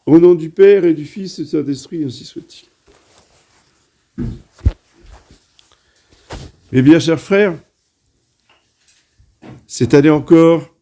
Au nom du Père et du Fils et du Saint-Esprit, ainsi soit-il. Eh bien, chers frères, cette année encore,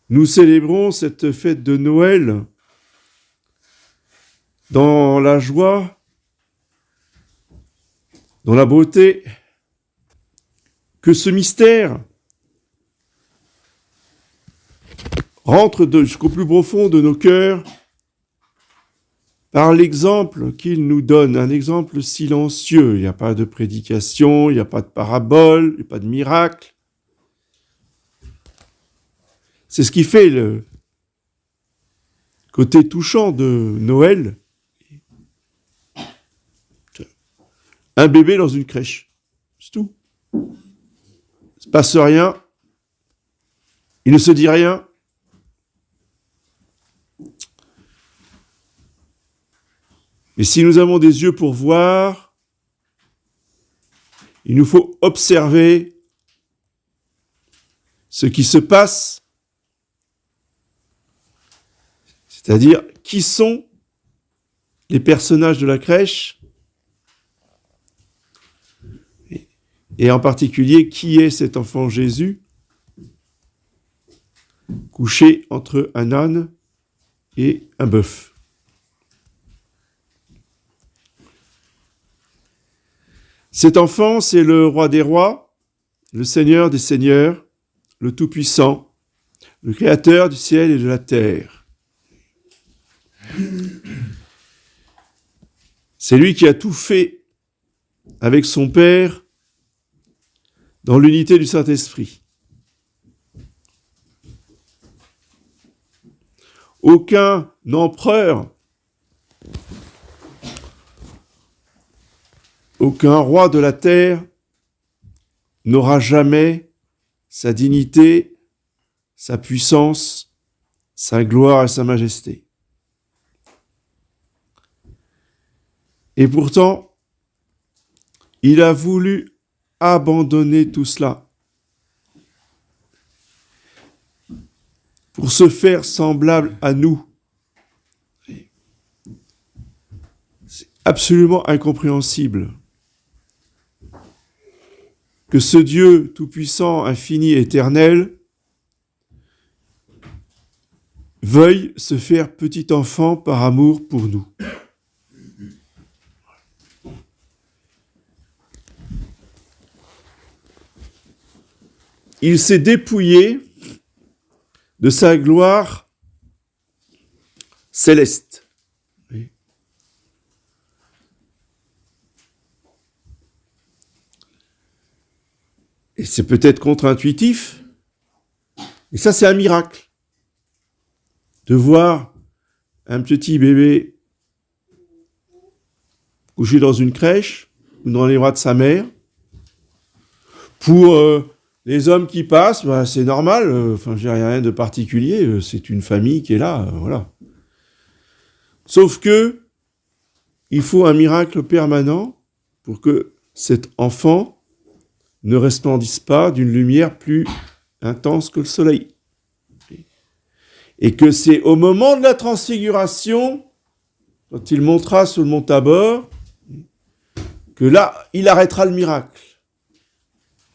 nous célébrons cette fête de Noël dans la joie, dans la beauté, que ce mystère rentre jusqu'au plus profond de nos cœurs par l'exemple qu'il nous donne, un exemple silencieux. Il n'y a pas de prédication, il n'y a pas de parabole, il n'y a pas de miracle. C'est ce qui fait le côté touchant de Noël. Un bébé dans une crèche, c'est tout. Il ne se passe rien, il ne se dit rien. Mais si nous avons des yeux pour voir, il nous faut observer ce qui se passe, c'est-à-dire qui sont les personnages de la crèche, et en particulier qui est cet enfant Jésus, couché entre un âne et un bœuf. Cet enfant, c'est le roi des rois, le Seigneur des seigneurs, le Tout-Puissant, le Créateur du ciel et de la terre. C'est lui qui a tout fait avec son Père dans l'unité du Saint-Esprit. Aucun empereur, aucun roi de la terre n'aura jamais sa dignité, sa puissance, sa gloire et sa majesté. Et pourtant, il a voulu abandonner tout cela pour se faire semblable à nous. C'est absolument incompréhensible que ce Dieu tout-puissant, infini, éternel, veuille se faire petit enfant par amour pour nous. Il s'est dépouillé de sa gloire céleste. Et c'est peut-être contre-intuitif, mais ça c'est un miracle. De voir un petit bébé couché dans une crèche ou dans les bras de sa mère. Pour les hommes qui passent, c'est normal, j'ai rien de particulier, c'est une famille qui est là, voilà. Sauf que il faut un miracle permanent pour que cet enfant ne resplendisse pas d'une lumière plus intense que le soleil. Et que c'est au moment de la transfiguration, quand il montera sur le mont Tabor, que là, il arrêtera le miracle.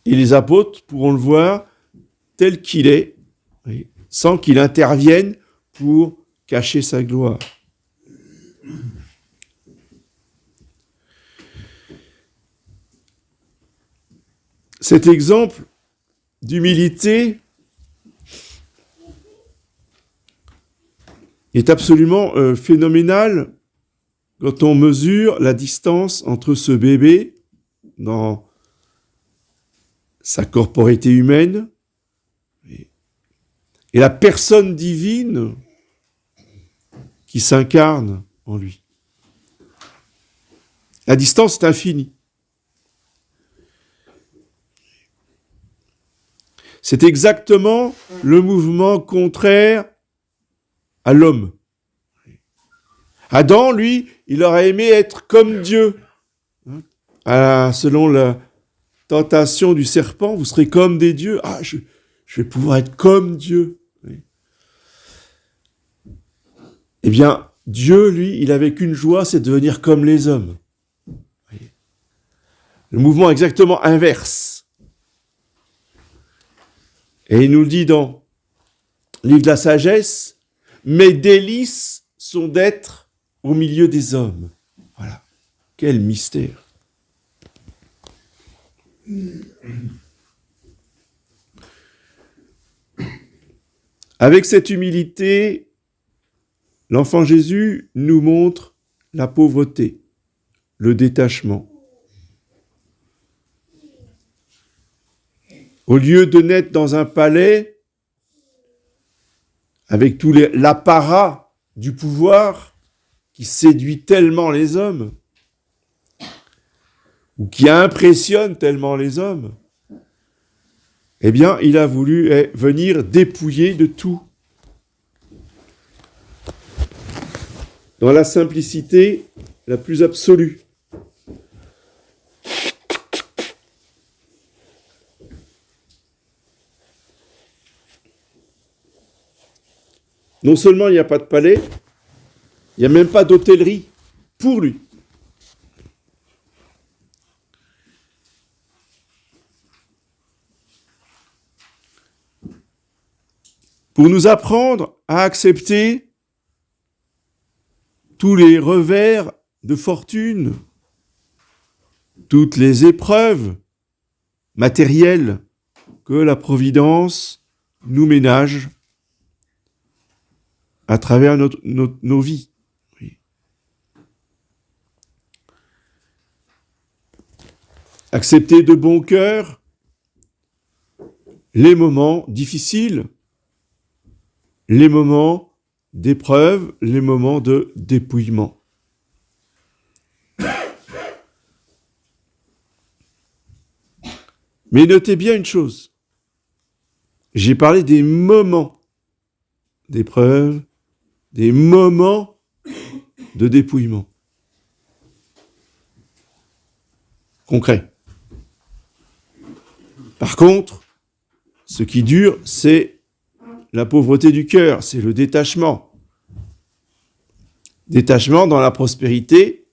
Et les apôtres pourront le voir tel qu'il est, sans qu'il intervienne pour cacher sa gloire. Cet exemple d'humilité est absolument phénoménal quand on mesure la distance entre ce bébé dans sa corporité humaine et la personne divine qui s'incarne en lui. La distance est infinie. C'est exactement le mouvement contraire à l'homme. Adam, lui, il aurait aimé être comme Dieu. Selon la tentation du serpent, vous serez comme des dieux. Je vais pouvoir être comme Dieu. Eh bien, Dieu, lui, il avait qu'une joie, c'est de devenir comme les hommes. Le mouvement exactement inverse. Et il nous le dit dans le livre de la sagesse, « Mes délices sont d'être au milieu des hommes. » Voilà. Quel mystère. Avec cette humilité, l'enfant Jésus nous montre la pauvreté, le détachement. Au lieu de naître dans un palais, avec tout l'apparat du pouvoir qui séduit tellement les hommes, ou qui impressionne tellement les hommes, eh bien, il a voulu venir dépouiller de tout. Dans la simplicité la plus absolue. Non seulement il n'y a pas de palais, il n'y a même pas d'hôtellerie pour lui. Pour nous apprendre à accepter tous les revers de fortune, toutes les épreuves matérielles que la Providence nous ménage à travers nos vies. Oui. Accepter de bon cœur les moments difficiles, les moments d'épreuve, les moments de dépouillement. Mais notez bien une chose, j'ai parlé des moments d'épreuve, des moments de dépouillement. Concret. Par contre, ce qui dure, c'est la pauvreté du cœur, c'est le détachement. Détachement dans la prospérité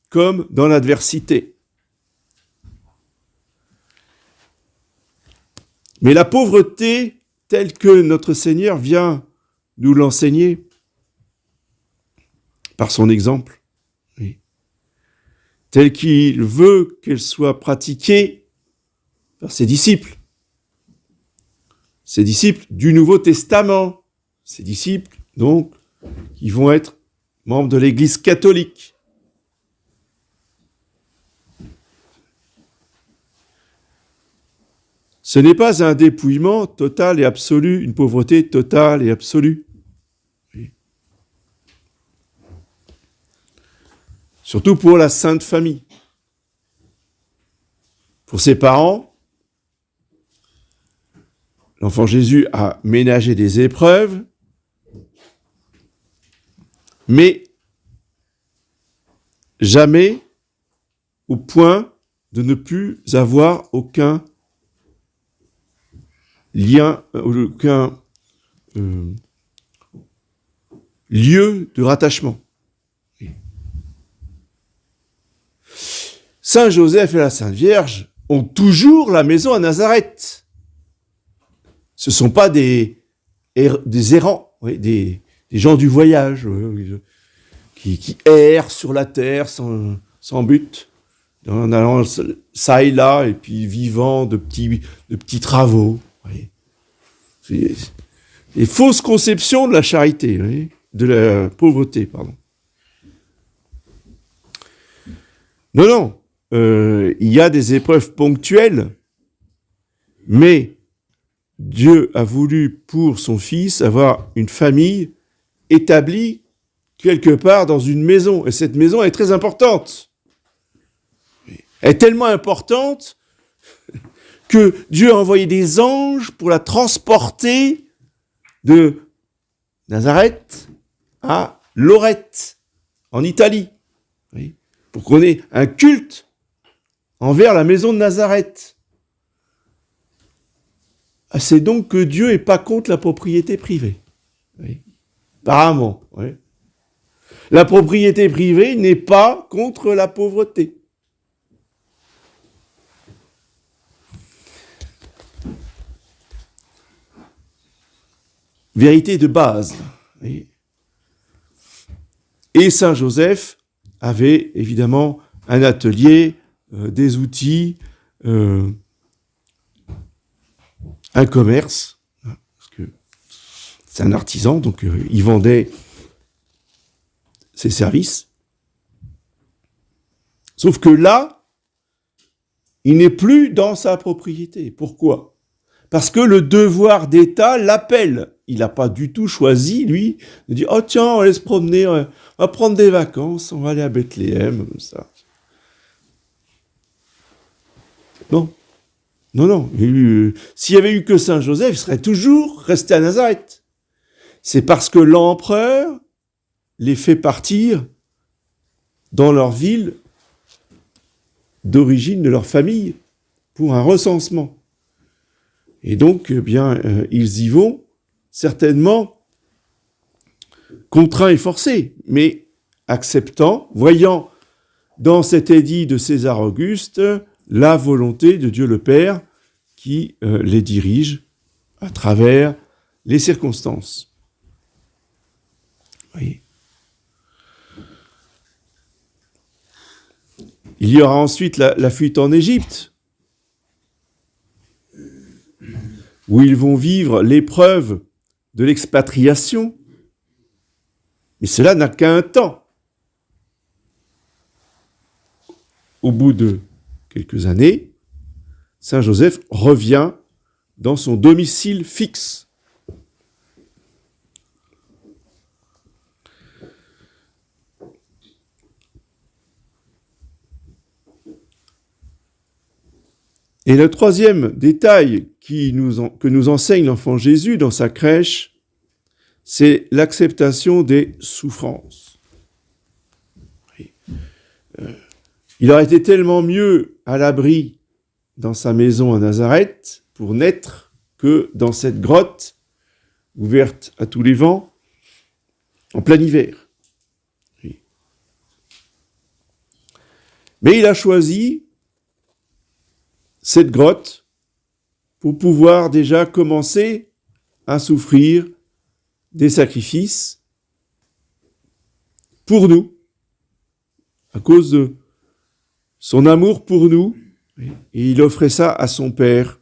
comme dans l'adversité. Mais la pauvreté, telle que notre Seigneur vient nous l'enseigner par son exemple, oui, telle qu'il veut qu'elle soit pratiquée par ses disciples du Nouveau Testament, ses disciples, donc, qui vont être membres de l'Église catholique. Ce n'est pas un dépouillement total et absolu, une pauvreté totale et absolue. Oui. Surtout pour la Sainte Famille. Pour ses parents, l'enfant Jésus a ménagé des épreuves, mais jamais au point de ne plus avoir aucun lien, aucun lieu de rattachement. Saint Joseph et la Sainte Vierge ont toujours la maison à Nazareth. Ce ne sont pas des errants, oui, des gens du voyage qui errent sur la terre sans but, en allant ça et là, et puis vivant de petits travaux. Oui. C'est des fausses conceptions de la charité, oui, de la pauvreté, pardon. Non, il y a des épreuves ponctuelles, mais Dieu a voulu pour son Fils avoir une famille établie quelque part dans une maison. Et cette maison est très importante. Elle est tellement importante que Dieu a envoyé des anges pour la transporter de Nazareth à Lorette, en Italie. Oui. Pour qu'on ait un culte envers la maison de Nazareth. C'est donc que Dieu n'est pas contre la propriété privée. Oui. Apparemment. Oui. La propriété privée n'est pas contre la pauvreté. Vérité de base. Et Saint Joseph avait évidemment un atelier, des outils, un commerce, parce que c'est un artisan, donc il vendait ses services. Sauf que là, il n'est plus dans sa propriété. Pourquoi ? Parce que le devoir d'État l'appelle. Il n'a pas du tout choisi, lui, de dire « Oh tiens, on va aller se promener, on va prendre des vacances, on va aller à Bethléem, comme ça. » Non. Non. S'il n'y avait eu que Saint Joseph, il serait toujours resté à Nazareth. C'est parce que l'empereur les fait partir dans leur ville d'origine de leur famille pour un recensement. Et donc, ils y vont certainement contraints et forcés, mais acceptant, voyant dans cet édit de César Auguste la volonté de Dieu le Père qui les dirige à travers les circonstances. Oui. Il y aura ensuite la fuite en Égypte, où ils vont vivre l'épreuve de l'expatriation. Mais cela n'a qu'un temps. Au bout de quelques années, Saint Joseph revient dans son domicile fixe. Et le troisième détail que nous enseigne l'enfant Jésus dans sa crèche, c'est l'acceptation des souffrances. Il aurait été tellement mieux à l'abri dans sa maison à Nazareth pour naître que dans cette grotte ouverte à tous les vents en plein hiver. Mais il a choisi cette grotte pour pouvoir déjà commencer à souffrir des sacrifices pour nous, à cause de son amour pour nous, et il offrait ça à son Père,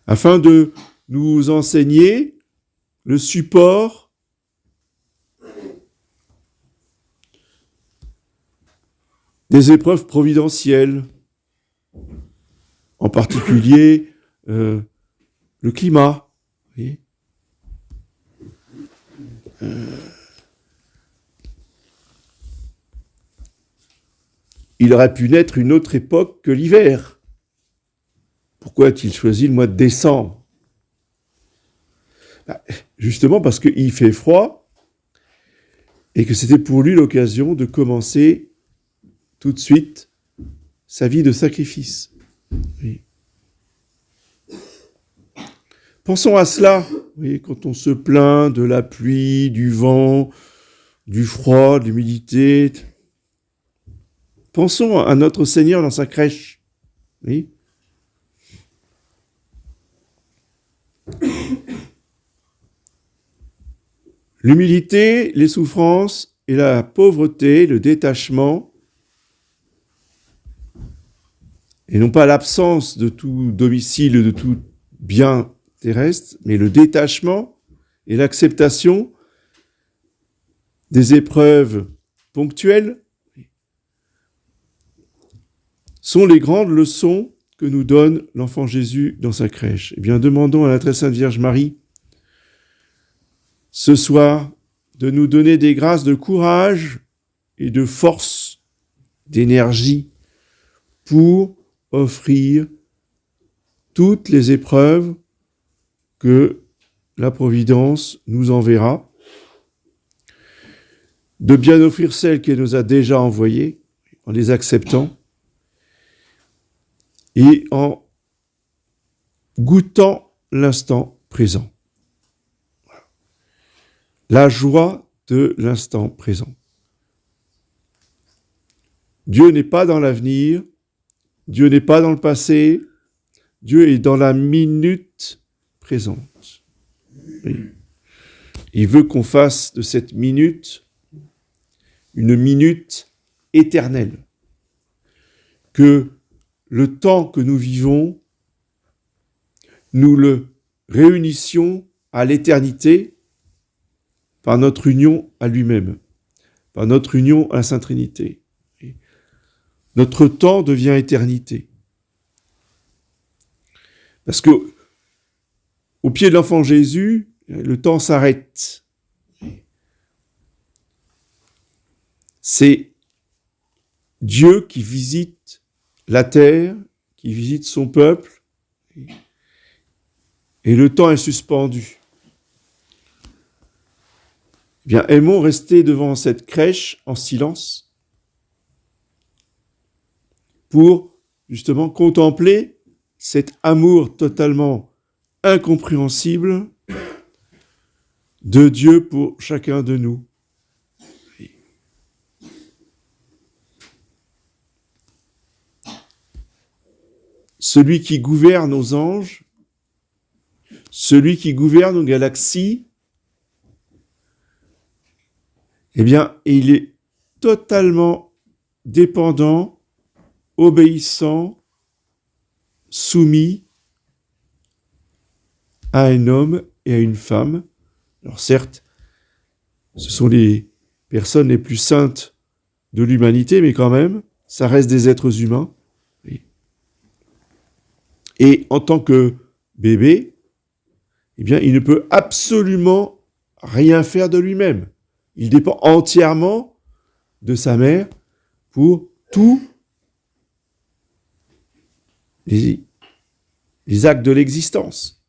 afin de nous enseigner le support des épreuves providentielles, en particulier le climat. Vous voyez, il aurait pu naître une autre époque que l'hiver. Pourquoi a-t-il choisi le mois de décembre ? Justement parce qu'il fait froid et que c'était pour lui l'occasion de commencer tout de suite sa vie de sacrifice. Oui. Pensons à cela, oui, quand on se plaint de la pluie, du vent, du froid, de l'humidité. Pensons à notre Seigneur dans sa crèche. Oui. L'humilité, les souffrances et la pauvreté, le détachement, et non pas l'absence de tout domicile, de tout bien terrestre, mais le détachement et l'acceptation des épreuves ponctuelles sont les grandes leçons que nous donne l'enfant Jésus dans sa crèche. Eh bien, demandons à la très sainte Vierge Marie ce soir de nous donner des grâces de courage et de force, d'énergie pour offrir toutes les épreuves que la Providence nous enverra, de bien offrir celles qu'elle nous a déjà envoyées en les acceptant et en goûtant l'instant présent. la joie de l'instant présent. Dieu n'est pas dans l'avenir, Dieu n'est pas dans le passé, Dieu est dans la minute présente. Oui. Il veut qu'on fasse de cette minute une minute éternelle. Que le temps que nous vivons, nous le réunissions à l'éternité par notre union à lui-même, par notre union à la Sainte Trinité. Notre temps devient éternité. Parce que au pied de l'enfant Jésus, le temps s'arrête. C'est Dieu qui visite la terre, qui visite son peuple, et le temps est suspendu. Eh bien, aimons rester devant cette crèche en silence pour justement contempler cet amour totalement incompréhensible de Dieu pour chacun de nous. Celui qui gouverne nos anges, celui qui gouverne nos galaxies, eh bien, il est totalement dépendant, obéissant, soumis à un homme et à une femme. Alors certes, ce sont les personnes les plus saintes de l'humanité, mais quand même, ça reste des êtres humains. Et en tant que bébé, eh bien, il ne peut absolument rien faire de lui-même. Il dépend entièrement de sa mère pour tous les actes de l'existence.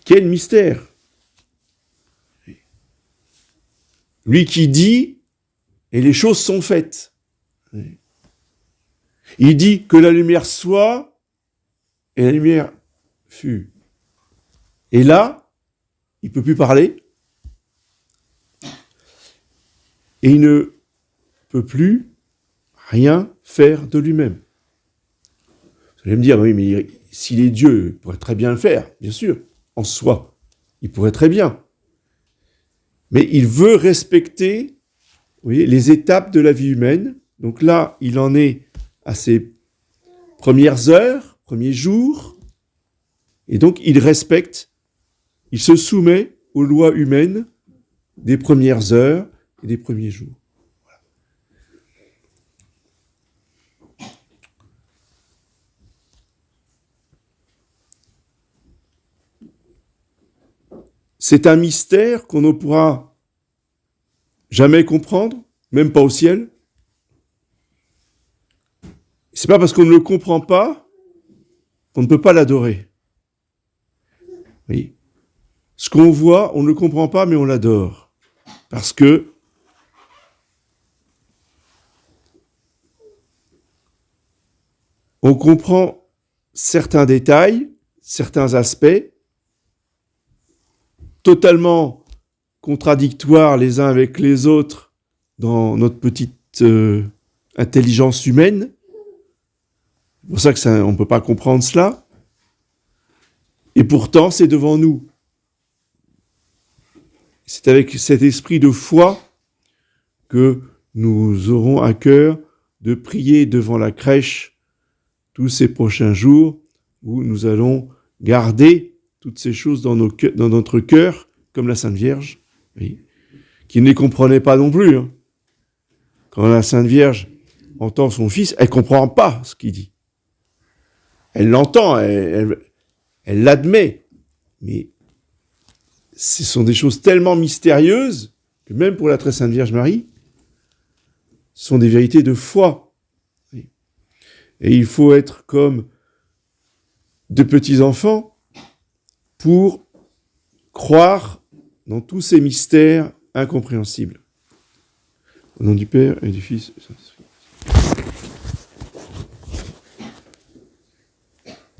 Quel mystère! Lui qui dit, et les choses sont faites. Il dit que la lumière soit, et la lumière fut. Et là, il ne peut plus parler, et il ne peut plus rien faire de lui-même. Vous allez me dire, oui, mais s'il est Dieu, il pourrait très bien le faire, bien sûr, en soi. Il pourrait très bien. Mais il veut respecter, vous voyez, les étapes de la vie humaine. Donc là, il en est à ses premières heures, premiers jours, et donc il respecte, il se soumet aux lois humaines des premières heures et des premiers jours. Voilà. C'est un mystère qu'on ne pourra jamais comprendre, même pas au ciel. C'est pas parce qu'on ne le comprend pas qu'on ne peut pas l'adorer. Oui. Ce qu'on voit, on ne le comprend pas, mais on l'adore. Parce que on comprend certains détails, certains aspects, totalement contradictoires les uns avec les autres dans notre petite intelligence humaine. C'est pour ça que on ne peut pas comprendre cela. Et pourtant, c'est devant nous. C'est avec cet esprit de foi que nous aurons à cœur de prier devant la crèche tous ces prochains jours où nous allons garder toutes ces choses dans notre cœur, comme la Sainte Vierge, oui, qui ne les comprenait pas non plus. Hein. Quand la Sainte Vierge entend son fils, elle ne comprend pas ce qu'il dit. Elle l'entend, elle l'admet, mais ce sont des choses tellement mystérieuses que même pour la très Sainte Vierge Marie, ce sont des vérités de foi. Et il faut être comme de petits enfants pour croire dans tous ces mystères incompréhensibles. Au nom du Père et du Fils et du Saint-Esprit.